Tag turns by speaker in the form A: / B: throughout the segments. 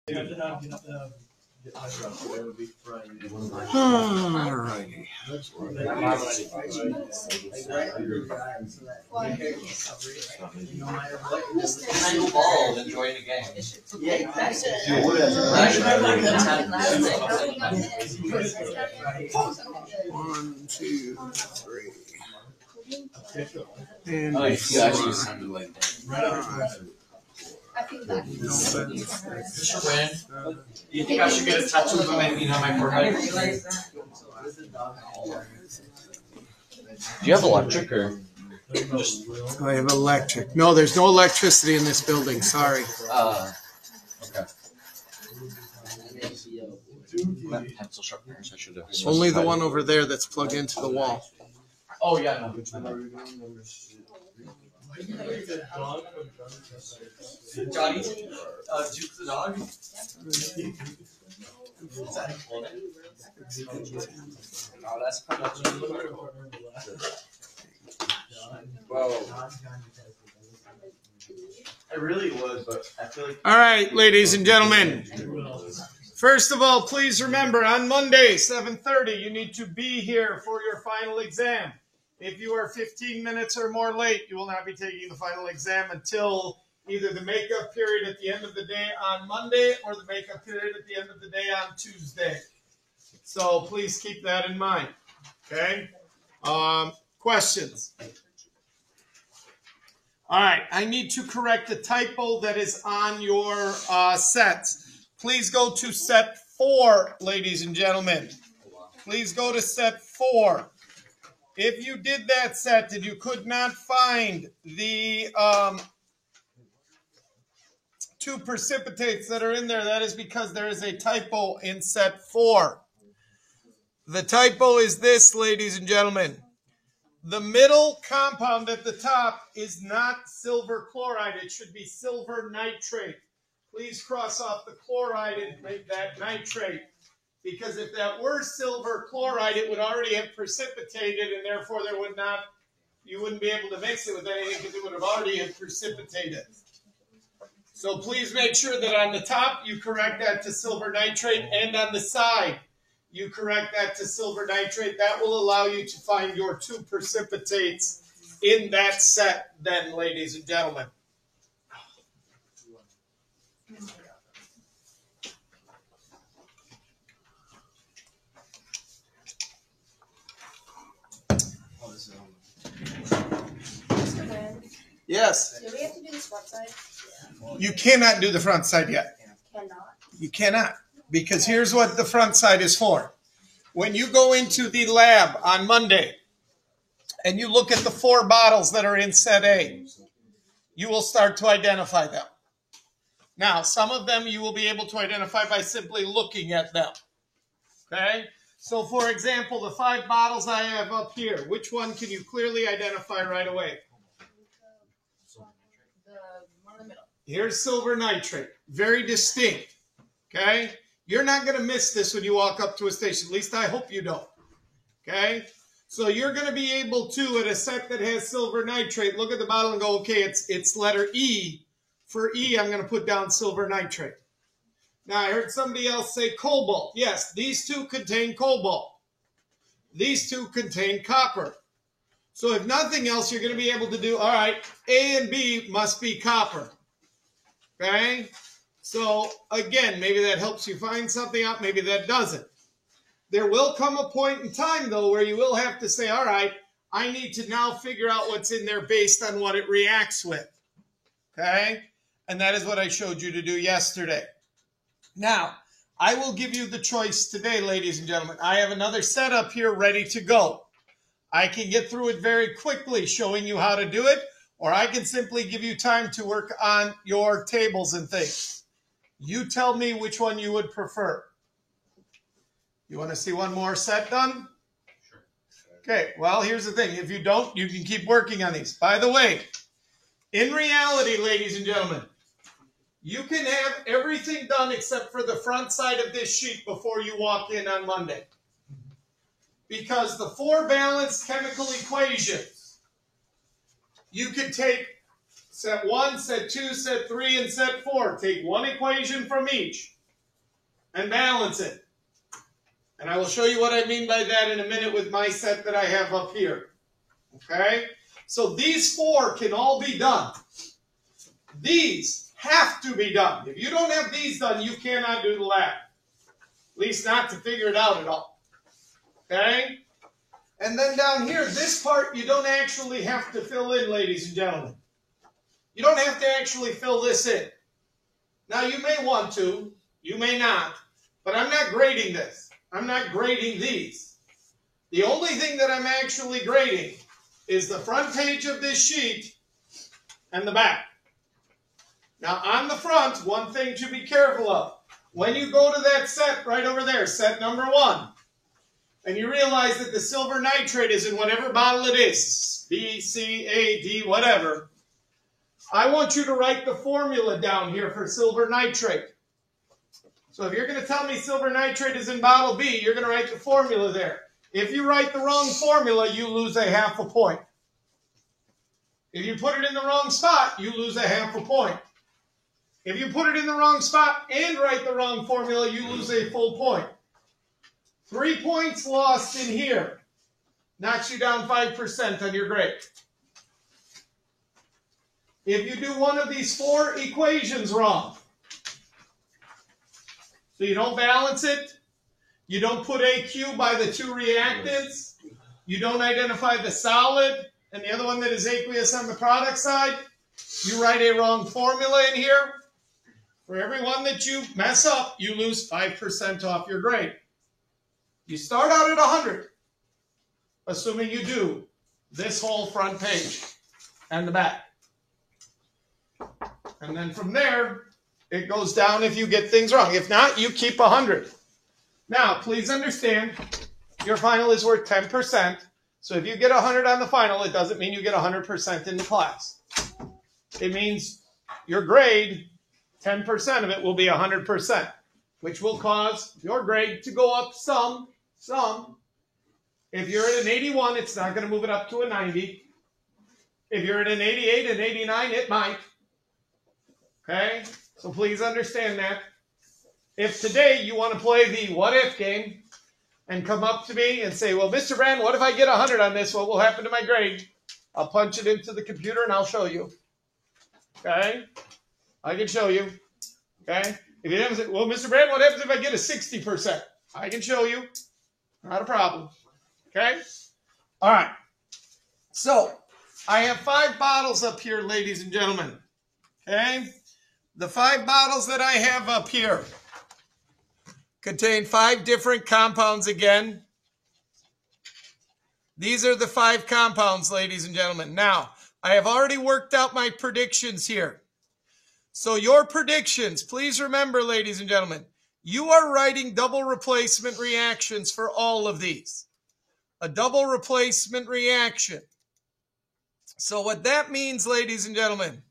A: Alrighty.
B: Ball, enjoying the game.
A: Yeah,
C: One, two, three.
B: And oh, you actually sounded like that. Do you think I should get a tattoo of my forehead? Do you have electric or?
C: I have electric. No, there's no electricity in this building. Sorry.
B: Okay. Pencil sharpeners, I should have.
C: Only the one over there that's plugged into the wall.
B: Oh yeah, no. Johnny, Duke the dog. Oh, that's Whoa. I really would, but I feel like.
C: All right, ladies and gentlemen. First of all, please remember on Monday, 7:30, you need to be here for your final exam. If you are 15 minutes or more late, you will not be taking the final exam until either the makeup period at the end of the day on Monday or the makeup period at the end of the day on Tuesday. So please keep that in mind. Okay? Questions? All right. I need to correct a typo that is on your sets. Please go to set 4, ladies and gentlemen. Please go to set 4. If you did that set and you could not find the 2 precipitates that are in there, that is because there is a typo in set 4. The typo is this, ladies and gentlemen. The middle compound at the top is not silver chloride. It should be silver nitrate. Please cross off the chloride and make that nitrate. Because if that were silver chloride, it would already have precipitated, and therefore you wouldn't be able to mix it with anything because it would have already have precipitated. So please make sure that on the top you correct that to silver nitrate, and on the side you correct that to silver nitrate. That will allow you to find your 2 precipitates in that set then, ladies and gentlemen. Yes.
D: Do we have to do this front side?
C: You cannot do the front side yet.
D: Cannot.
C: You cannot. Because here's what the front side is for. When you go into the lab on Monday and you look at the 4 bottles that are in set A, you will start to identify them. Now, some of them you will be able to identify by simply looking at them. Okay? So, for example, the 5 bottles I have up here, which one can you clearly identify right away? Here's silver nitrate. Very distinct. Okay? You're not going to miss this when you walk up to a station. At least I hope you don't. Okay? So you're going to be able to, at a set that has silver nitrate, look at the bottle and go, okay, it's letter E. For E, I'm going to put down silver nitrate. Now, I heard somebody else say cobalt. Yes, these 2 contain cobalt. These 2 contain copper. So if nothing else, you're going to be able to do, all right, A and B must be copper. Okay? So, again, maybe that helps you find something out. Maybe that doesn't. There will come a point in time, though, where you will have to say, all right, I need to now figure out what's in there based on what it reacts with. Okay? And that is what I showed you to do yesterday. Now, I will give you the choice today, ladies and gentlemen. I have another setup here ready to go. I can get through it very quickly showing you how to do it, or I can simply give you time to work on your tables and things. You tell me which one you would prefer. You want to see one more set done?
B: Sure.
C: Okay, well, here's the thing. If you don't, you can keep working on these. By the way, in reality, ladies and gentlemen, you can have everything done except for the front side of this sheet before you walk in on Monday. Because the 4 balanced chemical equations, you could take set 1, set 2, set 3, and set 4. Take one equation from each. and balance it. And I will show you what I mean by that in a minute with my set that I have up here. Okay? So these 4 can all be done. These have to be done. If you don't have these done, you cannot do the lab. At least not to figure it out at all. Okay? And then down here, this part you don't actually have to fill in, ladies and gentlemen. You don't have to actually fill this in. Now, you may want to. You may not. But I'm not grading this. I'm not grading these. The only thing that I'm actually grading is the front page of this sheet and the back. Now, on the front, one thing to be careful of. When you go to that set right over there, set number 1, and you realize that the silver nitrate is in whatever bottle it is, B, C, A, D, whatever, I want you to write the formula down here for silver nitrate. So if you're going to tell me silver nitrate is in bottle B, you're going to write the formula there. If you write the wrong formula, you lose a half a point. If you put it in the wrong spot, you lose a half a point. If you put it in the wrong spot and write the wrong formula, you lose a full point. 3 points lost in here knocks you down 5% on your grade. If you do one of these 4 equations wrong, so you don't balance it, you don't put AQ by the 2 reactants, you don't identify the solid, and the other one that is aqueous on the product side, you write a wrong formula in here. For every one that you mess up, you lose 5% off your grade. You start out at 100, assuming you do this whole front page and the back. And then from there, it goes down if you get things wrong. If not, you keep 100. Now, please understand, your final is worth 10%. So if you get 100 on the final, it doesn't mean you get 100% in the class. It means your grade, 10% of it will be 100%, which will cause your grade to go up some. If you're at an 81, it's not going to move it up to a 90. If you're at an 88 and 89, it might. Okay? So please understand that. If today you want to play the what-if game and come up to me and say, well, Mr. Brand, what if I get 100 on this? What will happen to my grade? I'll punch it into the computer and I'll show you. Okay? I can show you. Okay? If you haven't said, well, Mr. Brand, what happens if I get a 60%? I can show you. Not a problem. Okay? All right. So, I have 5 bottles up here, ladies and gentlemen. Okay? The 5 bottles that I have up here contain 5 different compounds again. These are the 5 compounds, ladies and gentlemen. Now, I have already worked out my predictions here. So your predictions, please remember, ladies and gentlemen, you are writing double replacement reactions for all of these. A double replacement reaction. So what that means, ladies and gentlemen,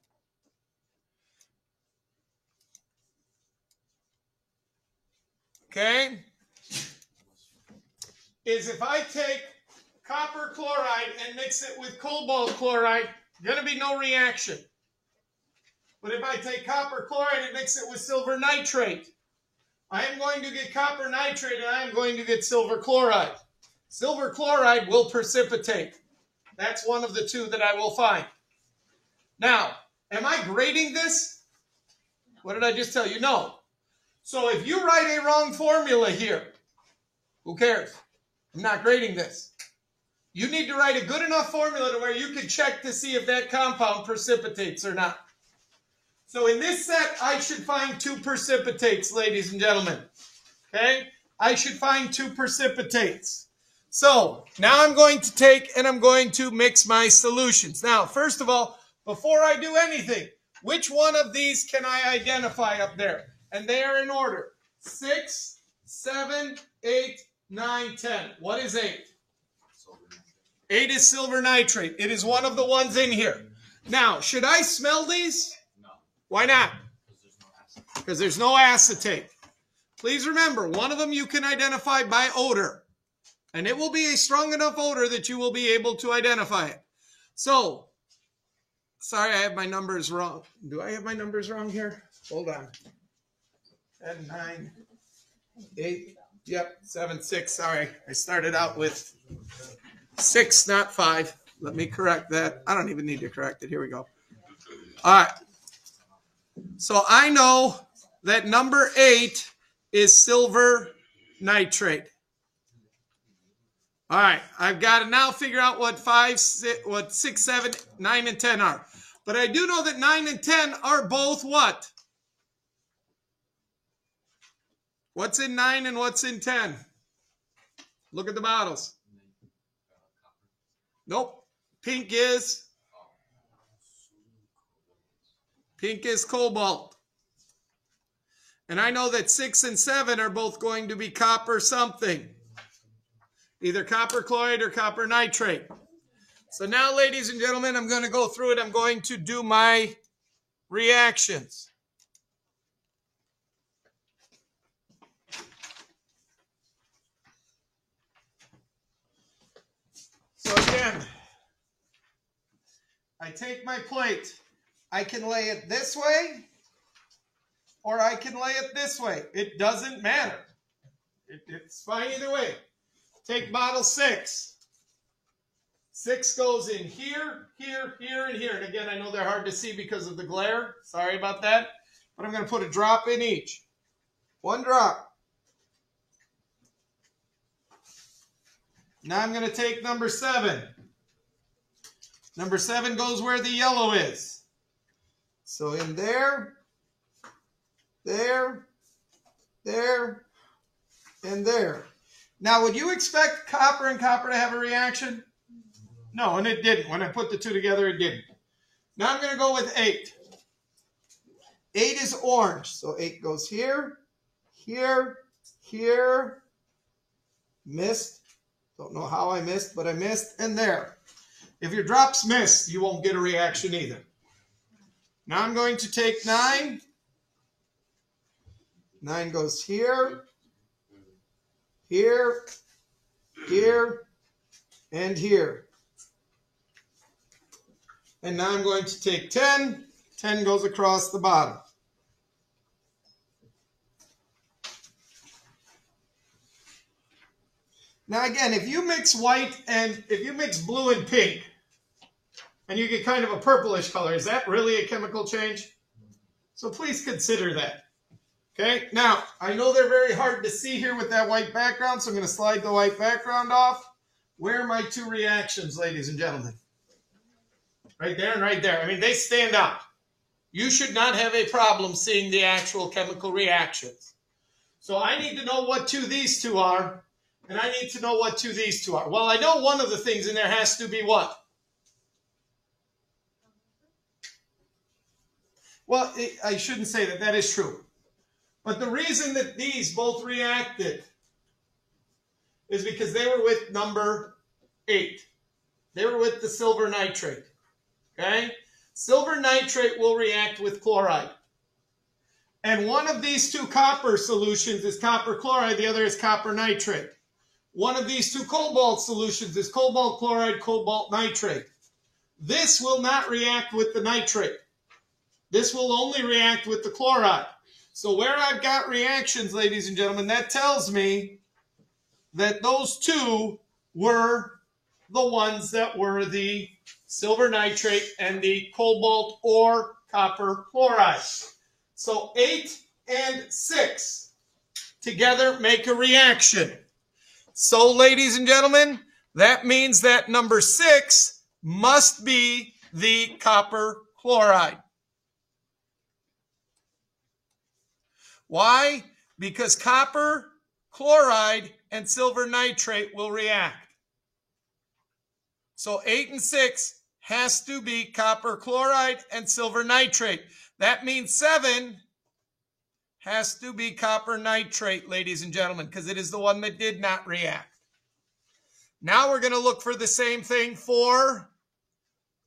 C: okay, is if I take copper chloride and mix it with cobalt chloride, going to be no reaction. But if I take copper chloride and mix it with silver nitrate, I am going to get copper nitrate and I am going to get silver chloride. Silver chloride will precipitate. That's one of the 2 that I will find. Now, am I grading this? What did I just tell you? No. So if you write a wrong formula here, who cares? I'm not grading this. You need to write a good enough formula to where you can check to see if that compound precipitates or not. So in this set, I should find 2 precipitates, ladies and gentlemen. Okay? I should find 2 precipitates. So now I'm going to take and I'm going to mix my solutions. Now, first of all, before I do anything, which one of these can I identify up there? And they are in order. 6, 7, 8, 9, 10. What is 8? 8 is silver nitrate. It is one of the ones in here. Now, should I smell these?
B: No.
C: Why not? Because there's no acetate. Please remember, one of them you can identify by odor. And it will be a strong enough odor that you will be able to identify it. So, sorry, I have my numbers wrong. Do I have my numbers wrong here? Hold on. 10, 9, 8. Yep, 7, 6. Sorry. I started out with 6, not 5. Let me correct that. I don't even need to correct it. Here we go. All right. So I know that number 8 is silver nitrate. All right. I've got to now figure out what 6, 7, 9, and 10 are. But I do know that 9 and 10 are both what? What's in 9 and what's in 10? Look at the bottles. Nope. Pink is cobalt. And I know that 6 and 7 are both going to be copper something. Either copper chloride or copper nitrate. So now, ladies and gentlemen, I'm going to go through it. I'm going to do my reactions. So again, I take my plate. I can lay it this way, or I can lay it this way. It doesn't matter. It's fine either way. Take bottle 6. 6 goes in here, here, here, and here. And again, I know they're hard to see because of the glare. Sorry about that. But I'm going to put a drop in each. 1 drop. Now I'm going to take number 7. Number 7 goes where the yellow is. So in there, there, there, and there. Now, would you expect copper and copper to have a reaction? No, and it didn't. When I put the two together, it didn't. Now I'm going to go with 8. 8 is orange. So 8 goes here, here, here. Missed. Don't know how I missed, but I missed. And there. If your drops miss, you won't get a reaction either. Now I'm going to take 9. 9 goes here, here, here, and here. And now I'm going to take 10. 10 goes across the bottom. Now again, if you mix white and if you mix blue and pink, and you get kind of a purplish color, is that really a chemical change? So please consider that. Okay, now I know they're very hard to see here with that white background, so I'm going to slide the white background off. Where are my 2 reactions, ladies and gentlemen? Right there and right there. I mean, they stand out. You should not have a problem seeing the actual chemical reactions. So I need to know what 2 these 2 are, and I need to know what 2 these 2 are. Well, I know one of the things in there has to be what? Well, I shouldn't say that. That is true. But the reason that these both reacted is because they were with number 8. They were with the silver nitrate. Okay? Silver nitrate will react with chloride. And one of these 2 copper solutions is copper chloride. The other is copper nitrate. One of these 2 cobalt solutions is cobalt chloride, cobalt nitrate. This will not react with the nitrate. This will only react with the chloride. So where I've got reactions, ladies and gentlemen, that tells me that those 2 were the ones that were the silver nitrate and the cobalt or copper chloride. So 8 and 6 together make a reaction. So, ladies and gentlemen, that means that number 6 must be the copper chloride. Why? Because copper chloride and silver nitrate will react. So 8 and 6 has to be copper chloride and silver nitrate. That means 7 has to be copper nitrate, ladies and gentlemen, because it is the one that did not react. Now we're going to look for the same thing for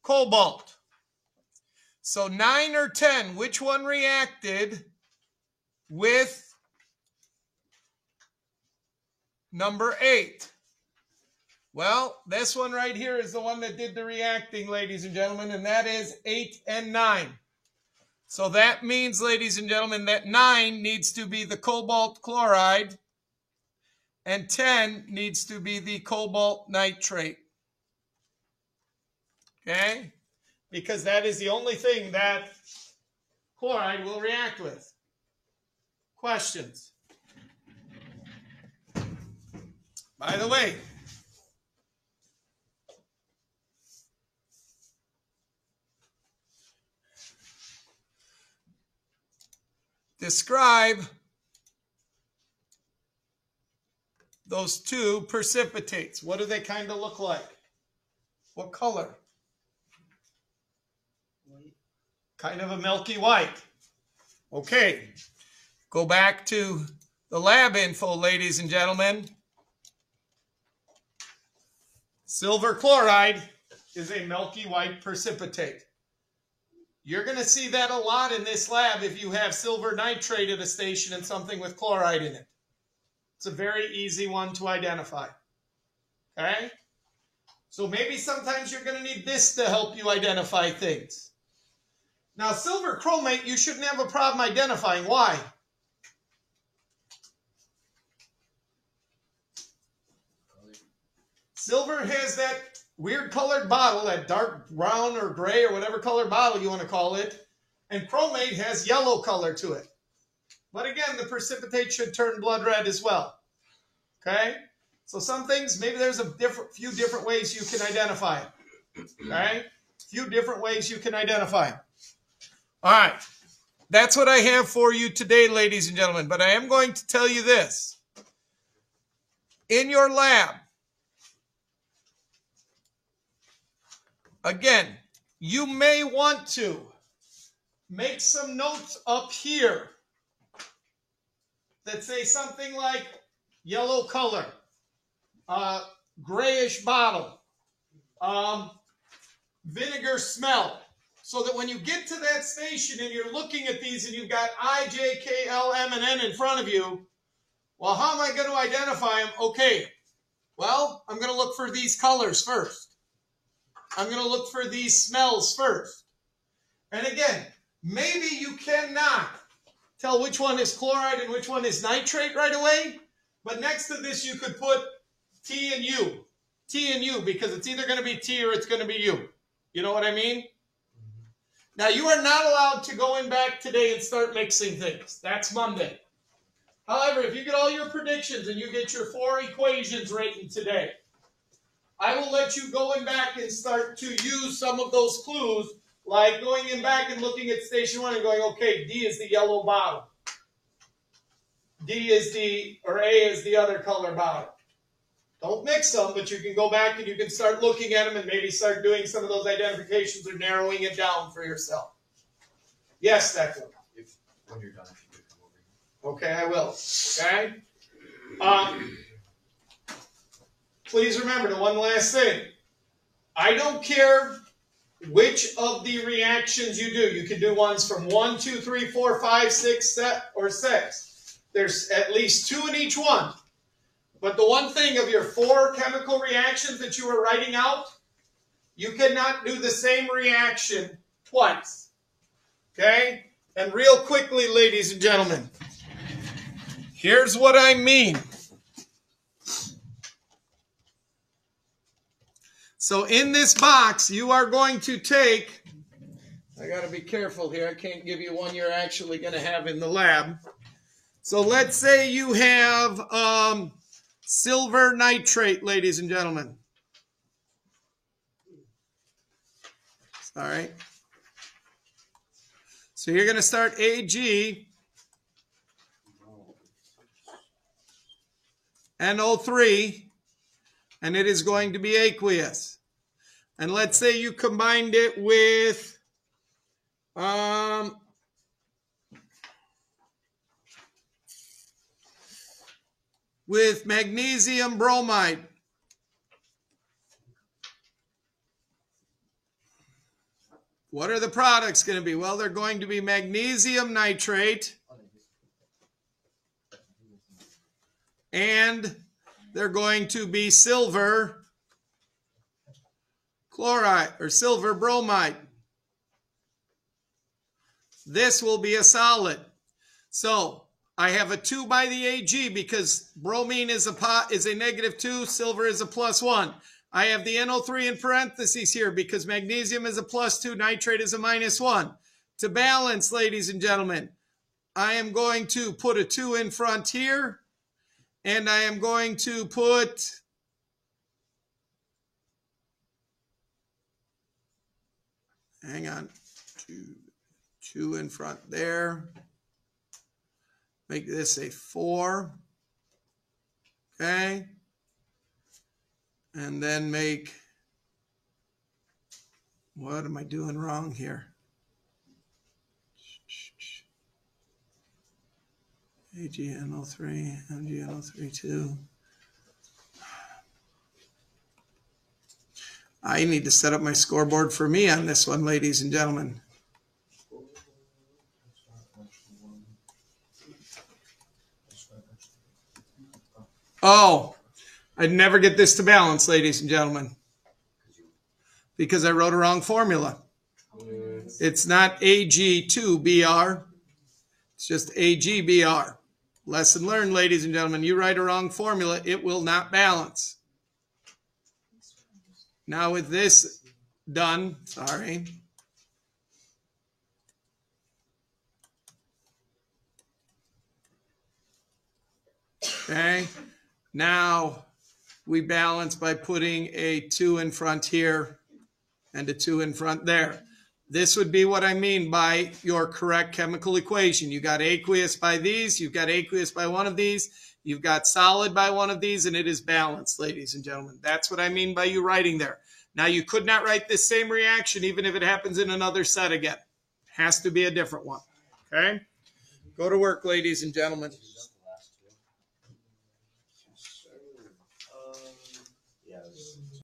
C: cobalt. So 9 or 10, which one reacted with number 8? Well, this one right here is the one that did the reacting, ladies and gentlemen, and that is 8 and 9. So that means, ladies and gentlemen, that 9 needs to be the cobalt chloride and 10 needs to be the cobalt nitrate. Okay? Because that is the only thing that chloride will react with. Questions? By the way, describe those two precipitates. What do they kind of look like? What color?
B: White.
C: Kind of a milky white. Okay. Go back to the lab info, ladies and gentlemen. Silver chloride is a milky white precipitate. You're going to see that a lot in this lab if you have silver nitrate at a station and something with chloride in it. It's a very easy one to identify. Okay? So maybe sometimes you're going to need this to help you identify things. Now, silver chromate, you shouldn't have a problem identifying. Why? Silver has that weird colored bottle, that dark brown or gray or whatever colored bottle you want to call it. And chromate has yellow color to it. But again, the precipitate should turn blood red as well. Okay? So some things, maybe there's a few different ways you can identify it. Okay? A few different ways you can identify it. All right. That's what I have for you today, ladies and gentlemen. But I am going to tell you this. In your lab, again, you may want to make some notes up here that say something like yellow color, grayish bottle, vinegar smell, so that when you get to that station and you're looking at these and you've got I, J, K, L, M, and N in front of you, well, how am I going to identify them? Okay, well, I'm going to look for these colors first. I'm going to look for these smells first. And again, maybe you cannot tell which one is chloride and which one is nitrate right away. But next to this, you could put T and U. T and U, because it's either going to be T or it's going to be U. You know what I mean? Now, you are not allowed to go in back today and start mixing things. That's Monday. However, if you get all your predictions and you get your 4 equations written today, I will let you go in back and start to use some of those clues, like going in back and looking at station 1 and going, okay, D is the yellow bottle. D is or A is the other color bottle. Don't mix them, but you can go back and you can start looking at them and maybe start doing some of those identifications or narrowing it down for yourself. Yes, Declan.
B: When you're done, if you could come over
C: Okay,
B: here.
C: I will. Okay? Please remember the one last thing. I don't care which of the reactions you do. You can do ones from 1, 2, 3, 4, 5, 6, or 6. There's at least 2 in each one. But the one thing of your 4 chemical reactions that you are writing out, you cannot do the same reaction twice. Okay? And real quickly, ladies and gentlemen, here's what I mean. So in this box, you are going to take, I got to be careful here. I can't give you one you're actually going to have in the lab. So let's say you have silver nitrate, ladies and gentlemen. All right. So you're going to start Ag NO3, and it is going to be aqueous. And let's say you combined it with magnesium bromide. What are the products going to be? Well, they're going to be magnesium nitrate and they're going to be silver chloride or silver bromide. This will be a solid. So I have a 2 by the Ag because bromine is a -2, silver is a +1. I have the NO3 in parentheses here because magnesium is a +2, nitrate is a -1. To balance, ladies and gentlemen, I am going to put a 2 in front here, and I am going to put hang on, 2 in front there. Make this a 4. Okay. And then make, what am I doing wrong here? AgNO3, MgNO3, 2. I need to set up my scoreboard for me on this one, ladies and gentlemen. Oh, I'd never get this to balance, ladies and gentlemen, because I wrote a wrong formula. It's not Ag2Br. It's just AgBr. Lesson learned, ladies and gentlemen. You write a wrong formula, it will not balance. Now with this done, sorry. Okay. Now we balance by putting a 2 in front here and a 2 in front there. This would be what I mean by your correct chemical equation. You got aqueous by these, you've got aqueous by one of these, you've got solid by one of these, and it is balanced, ladies and gentlemen. That's what I mean by you writing there. Now, you could not write this same reaction even if it happens in another set again. It has to be a different one, okay? Go to work, ladies and gentlemen.